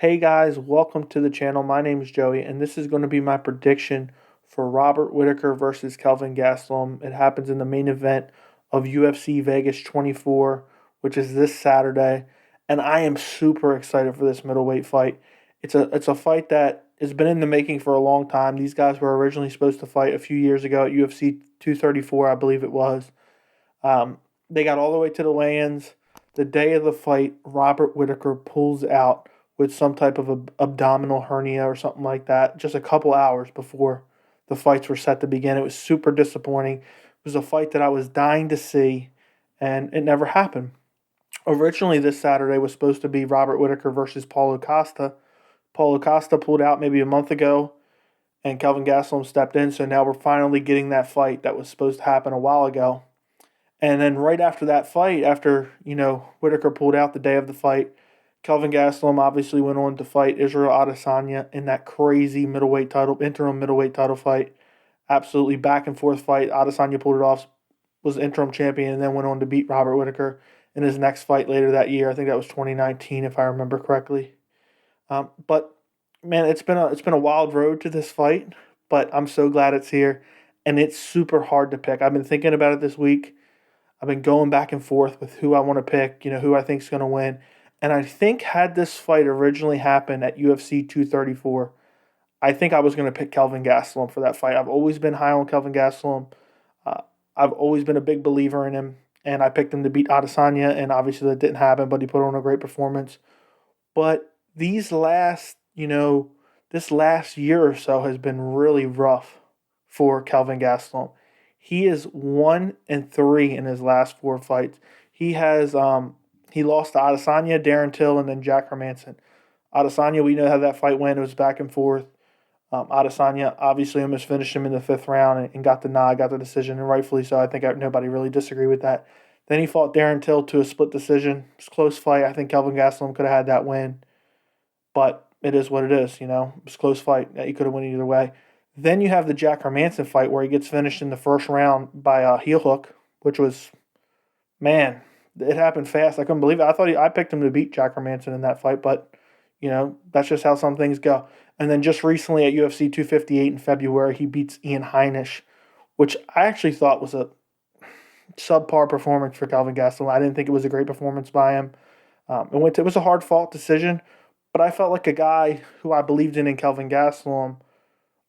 Hey guys, welcome to the channel. My name is Joey, and this is going to be my prediction for Robert Whittaker versus Kelvin Gastelum. It happens in the main event of UFC Vegas 24, which is this Saturday, and I am super excited for this middleweight fight. It's a fight that has been in the making for a long time. These guys were originally supposed to fight a few years ago at UFC 234, I believe it was. They got all the way to the weigh-ins. The day of the fight, Robert Whittaker pulls out with some type of abdominal hernia or something like that, just a couple hours before the fights were set to begin. It was super disappointing. It was a fight that I was dying to see, and it never happened. Originally, this Saturday was supposed to be Robert Whittaker versus Paulo Costa. Paulo Costa pulled out maybe a month ago, and Kelvin Gastelum stepped in, so now we're finally getting that fight that was supposed to happen a while ago. And then right after that fight, after Whittaker pulled out the day of the fight, Kelvin Gastelum obviously went on to fight Israel Adesanya in that crazy interim middleweight title fight. Absolutely back and forth fight. Adesanya pulled it off, was interim champion, and then went on to beat Robert Whittaker in his next fight later that year. I think that was 2019, if I remember correctly. But man, it's been a wild road to this fight, but I'm so glad it's here, and it's super hard to pick. I've been thinking about it this week. I've been going back and forth with who I want to pick, who I think is going to win. And I think had this fight originally happened at UFC 234, I think I was going to pick Kelvin Gastelum for that fight. I've always been high on Kelvin Gastelum. Uh, I've always been a big believer in him, and I picked him to beat Adesanya, and obviously that didn't happen, but he put on a great performance. But this last year or so has been really rough for Kelvin Gastelum. He is 1-3 in his last four fights. He lost to Adesanya, Darren Till, and then Jack Hermanson. Adesanya, we know how that fight went. It was back and forth. Adesanya obviously almost finished him in the fifth round and got the nod, got the decision, and rightfully so. I think nobody really disagreed with that. Then he fought Darren Till to a split decision. It was a close fight. I think Kelvin Gastelum could have had that win, but it is what it is. It was a close fight. He could have won either way. Then you have the Jack Hermanson fight where he gets finished in the first round by a heel hook, which was, man, it happened fast. I couldn't believe it. I picked him to beat Jack Hermanson in that fight, but that's just how some things go. And then just recently at UFC 258 in February, he beats Ian Heinisch, which I actually thought was a subpar performance for Kelvin Gastelum. I didn't think it was a great performance by him. It was a hard fought decision, but I felt like a guy who I believed in Kelvin Gastelum.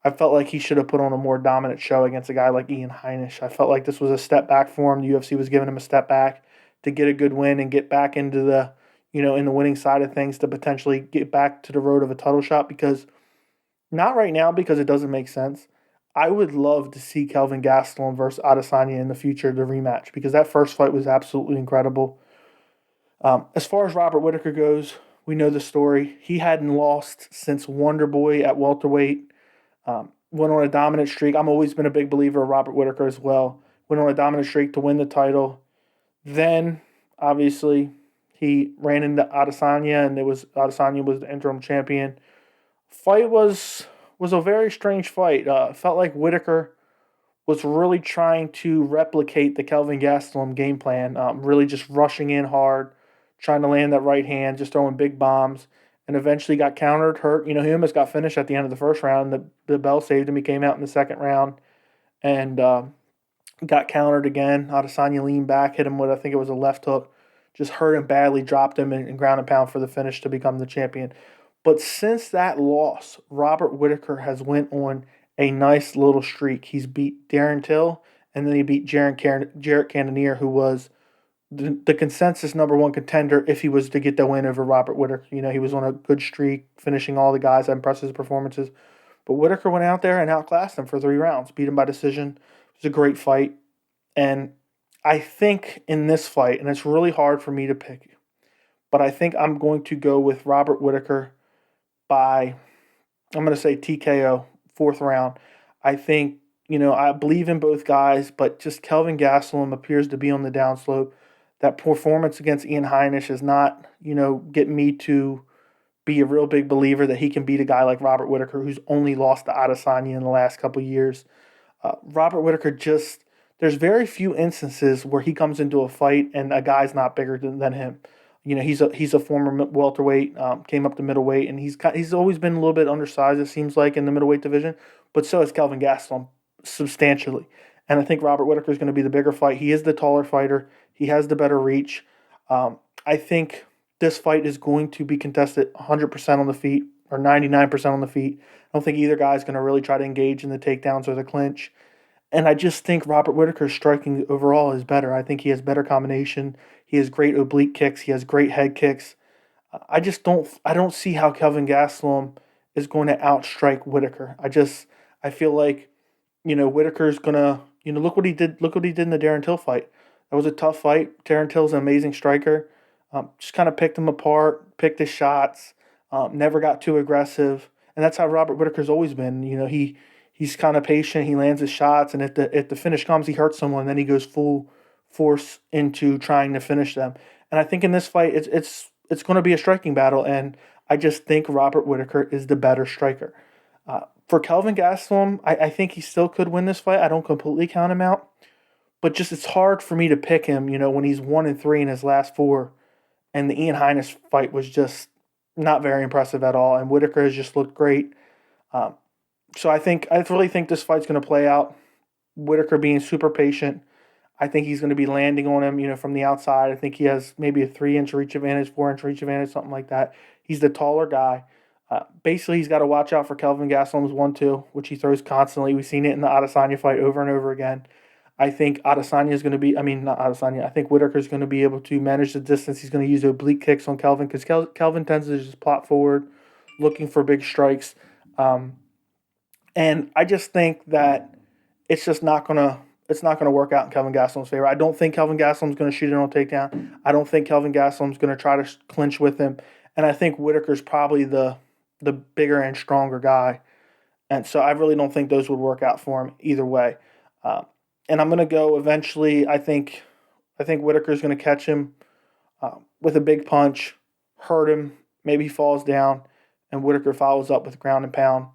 I felt like he should have put on a more dominant show against a guy like Ian Heinisch. I felt like this was a step back for him. The UFC was giving him a step back to get a good win and get back into in the winning side of things to potentially get back to the road of a title shot, because not right now because it doesn't make sense. I would love to see Kelvin Gastelum versus Adesanya in the future, the rematch, because that first fight was absolutely incredible. As far as Robert Whittaker goes, we know the story. He hadn't lost since Wonder Boy at welterweight. Went on a dominant streak. I've always been a big believer of Robert Whittaker as well. Went on a dominant streak to win the title. Then, obviously, he ran into Adesanya, and Adesanya was the interim champion. Fight was a very strange fight. Felt like Whittaker was really trying to replicate the Kelvin Gastelum game plan, really just rushing in hard, trying to land that right hand, just throwing big bombs, and eventually got countered, hurt. He almost got finished at the end of the first round. The bell saved him. He came out in the second round and got countered again. Adesanya leaned back, hit him with, I think it was a left hook, just hurt him badly, dropped him, and ground and pound for the finish to become the champion. But since that loss, Robert Whittaker has went on a nice little streak. He's beat Darren Till, and then he beat Jarrett Cannonier, who was the consensus number one contender if he was to get the win over Robert Whittaker. He was on a good streak, finishing all the guys that impressed his performances. But Whittaker went out there and outclassed him for 3 rounds, beat him by decision. It was a great fight. And I think in this fight, and it's really hard for me to pick, but I think I'm going to go with Robert Whittaker by, I'm going to say TKO, fourth round. I think, I believe in both guys, but just Kelvin Gastelum appears to be on the downslope. That performance against Ian Heinisch is not, getting me to be a real big believer that he can beat a guy like Robert Whittaker, who's only lost to Adesanya in the last couple of years. Robert Whittaker there's very few instances where he comes into a fight and a guy's not bigger than him. He's a former welterweight, came up to middleweight, and he's always been a little bit undersized, it seems like, in the middleweight division. But so is Kelvin Gastelum substantially. And I think Robert Whittaker is going to be the bigger fight. He is the taller fighter. He has the better reach. I think this fight is going to be contested 100% on the feet or 99% on the feet. I don't think either guy is going to really try to engage in the takedowns or the clinch. And I just think Robert Whittaker's striking overall is better. I think he has better combination. He has great oblique kicks. He has great head kicks. I don't see how Kelvin Gastelum is going to outstrike Whittaker. I feel like, Whittaker's gonna, look what he did in the Darren Till fight. That was a tough fight. Darren Till's an amazing striker. Just kind of picked him apart, picked his shots, never got too aggressive. And that's how Robert Whittaker's always been. He's kind of patient. He lands his shots, and if the finish comes, he hurts someone. Then he goes full force into trying to finish them. And I think in this fight, it's going to be a striking battle, and I just think Robert Whittaker is the better striker. For Kelvin Gastelum, I think he still could win this fight. I don't completely count him out, but just it's hard for me to pick him. When he's 1-3 in his last four, and the Ian Heinisch fight was just not very impressive at all, and Whittaker has just looked great. So I really think this fight's going to play out. Whittaker being super patient. I think he's going to be landing on him, from the outside. I think he has maybe a 3-inch reach advantage, 4-inch reach advantage, something like that. He's the taller guy. Basically, he's got to watch out for Kelvin Gastelum's 1-2, which he throws constantly. We've seen it in the Adesanya fight over and over again. I think not Adesanya. I think Whittaker's going to be able to manage the distance. He's going to use oblique kicks on Kelvin because Kelvin tends to just plot forward, looking for big strikes. And I just think that it's just not gonna work out in Kelvin Gastelum's favor. I don't think Kelvin Gastelum's gonna shoot it on takedown. I don't think Kelvin Gastelum's gonna try to clinch with him. And I think Whittaker's probably the bigger and stronger guy. And so I really don't think those would work out for him either way. And I'm gonna go eventually. I think Whittaker's gonna catch him with a big punch, hurt him, maybe he falls down, and Whittaker follows up with ground and pound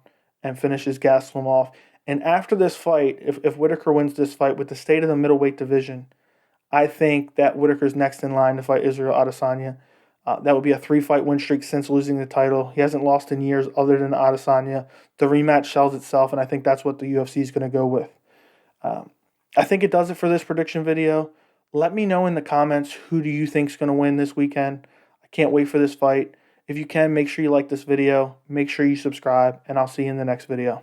and finishes Gastelum off. And after this fight, if Whittaker wins this fight with the state of the middleweight division, I think that Whittaker's next in line to fight Israel Adesanya. That would be a 3-fight win streak since losing the title. He hasn't lost in years other than Adesanya. The rematch sells itself, and I think that's what the UFC is going to go with. I think it does it for this prediction video. Let me know in the comments who do you think is going to win this weekend. I can't wait for this fight. If you can, make sure you like this video. Make sure you subscribe, and I'll see you in the next video.